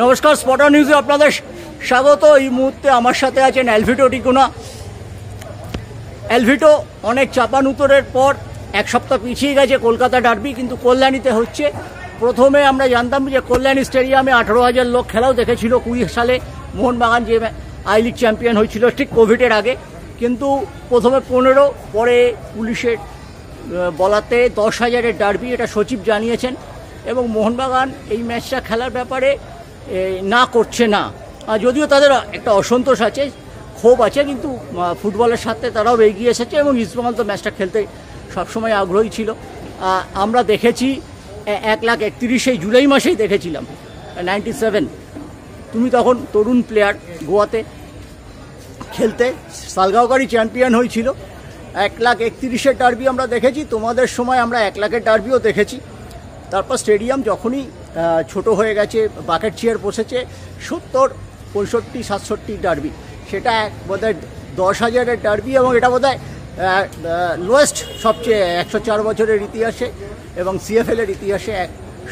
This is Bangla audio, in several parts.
নমস্কার, স্পটার নিউজে আপনাদের স্বাগত। এই মুহূর্তে আমার সাথে আছেন অ্যালভিটো টিকুনা। অ্যালভিটো অনেক চাপানুতরের পর এক সপ্তাহ পিছিয়ে গেছে কলকাতা ডার্বি, কিন্তু কল্যাণীতে হচ্ছে। প্রথমে আমরা জানতাম যে কল্যাণী স্টেডিয়ামে 18,000 লোক খেলাও দেখেছিল 20 সালে মোহনবাগান যে আই লিগ চ্যাম্পিয়ন হয়েছিল ঠিক কোভিডের আগে। কিন্তু প্রথমে 15, পরে পুলিশের বলাতে 10,000-এর ডার্বি, এটা সচিব জানিয়েছেন। এবং মোহনবাগান এই ম্যাচটা খেলার ব্যাপারে না করছে না, যদিও তাদের একটা অসন্তোষ আছে, ক্ষোভ আছে, কিন্তু ফুটবলের সাথে তারাও এগিয়ে এসেছে এবং ইস্টবেঙ্গল তো ম্যাচটা খেলতে সবসময় আগ্রহী ছিল। আমরা দেখেছি 1,31,000 জুলাই মাসেই দেখেছিলাম 97, তুমি তখন তরুণ প্লেয়ার গোয়াতে খেলতে, সালগাঁওকারই চ্যাম্পিয়ন হয়েছিল। 1,31,000-এর ডার্বি আমরা দেখেছি, তোমাদের সময় আমরা 1 লাখের ডার্বিও দেখেছি। তারপর স্টেডিয়াম যখনই ছোট হয়ে গেছে, বাকেট চেয়ার বসেছে, 70, 65, 67 ডার্বি, সেটা বোধহয় 10,000-এর ডার্বি। এবং এটা বোধহয় লোয়েস্ট, সবচেয়ে 104 বছরের ইতিহাসে এবং সিএফএলের ইতিহাসে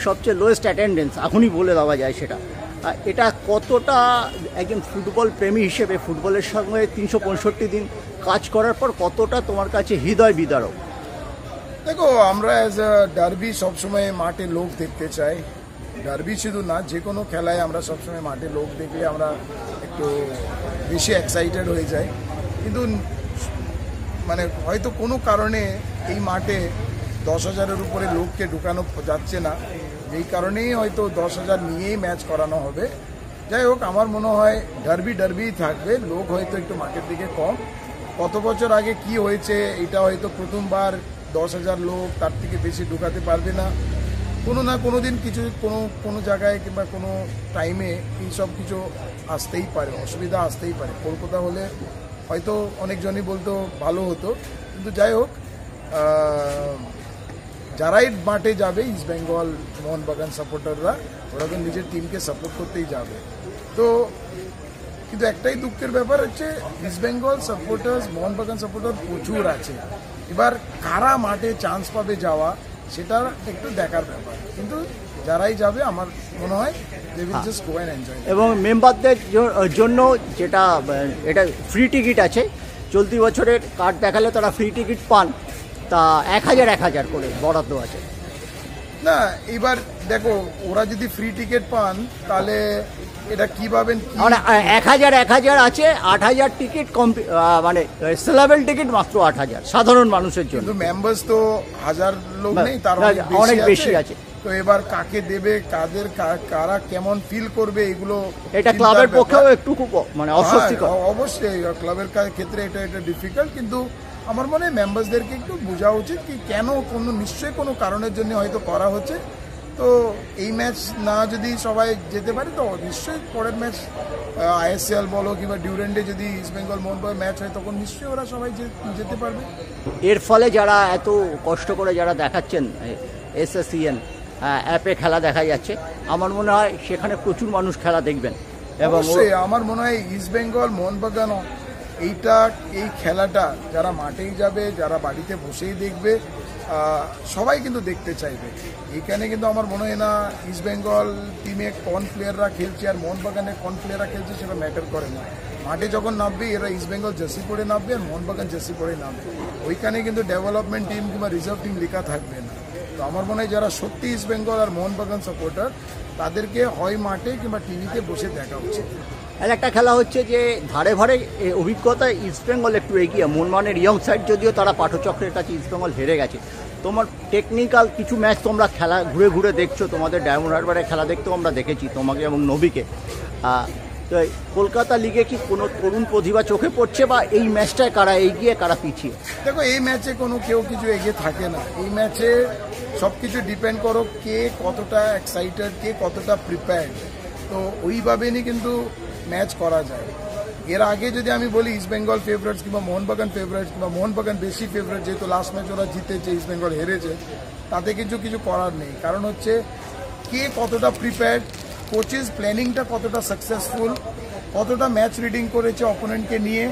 সবচেয়ে লোয়েস্ট অ্যাটেন্ডেন্স এখনই বলে দেওয়া যায় সেটা। এটা কতটা একজন ফুটবল প্রেমী হিসেবে, ফুটবলের সঙ্গে 365 দিন কাজ করার পর কতটা তোমার কাছে হৃদয় বিদারক? দেখো, আমরা অ্যাজ আ ডার্বি সবসময় মাঠে লোক দেখতে চাই। ডার্বি শুধু না, যে কোনো খেলায় আমরা সবসময় মাঠে লোক দেখলে আমরা একটু বেশি এক্সাইটেড হয়ে যাই। কিন্তু মানে হয়তো কোনো কারণে এই মাঠে 10,000-এর উপরে লোককে ঢুকানো যাচ্ছে না, যেই কারণেই হয়তো 10,000 নিয়েই ম্যাচ করানো হবে। যাই হোক, আমার মনে হয় ডার্বিই থাকবে, লোক হয়তো একটু মাঠের দিকে কম। কত বছর আগে কি হয়েছে, এটা হয়তো প্রথমবার 10,000 লোক তার থেকে বেশি ঢুকাতে পারবে না। কোনো না কোনো দিন কিছু কোনো জায়গায় কিংবা কোনো টাইমে এইসব কিছু আসতেই পারে, অসুবিধা আসতেই পারে। কলকাতা হলে হয়তো অনেকজনই বলতো ভালো হতো, কিন্তু যাই হোক, যারাই মাঠে যাবে ইস্টবেঙ্গল মোহনবাগান সাপোর্টাররা, ওরা তো নিজের টিমকে সাপোর্ট করতেই যাবে। তো কিন্তু একটাই দুঃখের ব্যাপার হচ্ছে, ইস্টবেঙ্গল সাপোর্টার্স, মোহনবাগান সাপোর্টার প্রচুর আছে। এবার কারা মাঠে চান্স পাবে যাওয়া, সেটা একটু দেখার ব্যাপার। কিন্তু যারাই যাবে আমার মনে হয় they will just go and enjoy. এবং মেম্বারদের জন্য যেটা এটা ফ্রি টিকিট আছে, চলতি বছরের কার্ড দেখালে তারা ফ্রি টিকিট পান, তা 1,000 করে বরাদ্দ আছে। না, এবার দেখো, ওরা যদি ফ্রি টিকিট পান তাহলে এটা কি পাবেন? 1,000 আছে, 8,000 টিকিট, মানে স্ল্যাবেল টিকিট মাত্র 8,000 সাধারণ মানুষের জন্য। কিন্তু মেম্বার্স তো 1,000 লোক নেই, তার অনেক বেশি আছে। তো এবার কাকে দেবে, কারা কেমন ফিল করবে, এগুলো এটা ক্লাবের পক্ষেও একটু মানে অস্বস্তিকর। অবশ্যই ক্লাবের ক্ষেত্রে এটা ডিফিকাল্ট, কিন্তু আমার মনে হয় মেম্বার্সদেরকে একটু বোঝা উচিত কি কেন, নিশ্চয়ই কোনো কারণের জন্য হয়তো করা হচ্ছে। তো এই ম্যাচ না যদি সবাই যেতে পারে, তো নিশ্চয়ই পরের ম্যাচ আইএসএল বলো কিংবা ডিউরেন্ডে যদি ইস্টবেঙ্গল মোহনবাগান ম্যাচ হয়, তখন নিশ্চয়ই ওরা সবাই যেতে পারবে। এর ফলে যারা এত কষ্ট করে যারা দেখাচ্ছেন SSCN অ্যাপে খেলা দেখা যাচ্ছে, আমার মনে হয় সেখানে প্রচুর মানুষ খেলা দেখবেন। এবং আমার মনে হয় ইস্টবেঙ্গল মোহনবাগান এই খেলাটা যারা মাঠেই যাবে, যারা বাড়িতে বসেই দেখবে, সবাই কিন্তু দেখতে চাইবে। এইখানে কিন্তু আমার মনে হয় না ইস্টবেঙ্গল টিমে কোন প্লেয়াররা খেলছে আর মোহনবাগানে কোন প্লেয়াররা খেলছে সেটা ম্যাটার করে না। মাঠে যখন নামবে, এরা ইস্টবেঙ্গল জার্সি পরে নামবে আর মোহনবাগান জার্সি পরে নামবে। ওইখানে কিন্তু ডেভেলপমেন্ট টিম কিংবা রিজার্ভ টিম লেখা থাকবে না। তো আমার মনে হয় যারা সত্যি ইস্টবেঙ্গল আর মোহনবাগান সাপোর্টার, তাদেরকে হয় মাঠে কিংবা টিভিতে বসে দেখা উচিত। একটা খেলা হচ্ছে যে ধারে ভারে অভিজ্ঞতায় ইস্টবেঙ্গল একটু এগিয়ে, মোহনবাগানের ইয়ং সাইড যদিও তারা পাঠচক্রের কাছে ইস্টবেঙ্গল হেরে গেছে। তোমার টেকনিক্যাল কিছু ম্যাচ তোমরা খেলা ঘুরে ঘুরে দেখছো, তোমাদের ডায়মন্ড হারবারে খেলা দেখতেও আমরা দেখেছি তোমাকে এবং নবীকে। তো কলকাতা লিগে কি কোনো তরুণ প্রতিভা চোখে পড়ছে, বা এই ম্যাচটায় কারা এগিয়ে কারা পিছিয়ে? দেখো, এই ম্যাচে কেউ কিছু এগিয়ে থাকে না। এই ম্যাচে সব কিছু ডিপেন্ড করো কে কতটা এক্সাইটেড, কে কতটা প্রিপেয়ার্ড। তো ওইভাবে নিয়ে কিন্তু ম্যাচ করা যায়। এর আগে যদি আমি বলি ইস্টবেঙ্গল ফেভারিটস কিংবা মোহনবাগান ফেভারিটস কিংবা মোহনবাগান বেশি ফেভারিট, যেহেতু লাস্ট ম্যাচ ওরা জিতেছে, ইস্টবেঙ্গল হেরেছে, তাতে কিছু করার নেই। কারণ হচ্ছে কে কতটা প্রিপেয়ার্ড, কোচেস প্ল্যানিংটা কতটা সাকসেসফুল, কতটা ম্যাচ রিডিং করেছে অপোনেন্টকে নিয়ে,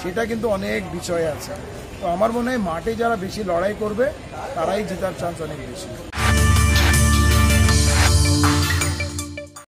সেটা কিন্তু অনেক বিষয় আছে। তো আমার মনে হয় মাঠে যারা বেশি লড়াই করবে তারাই জেতার চান্স অনেক বেশি।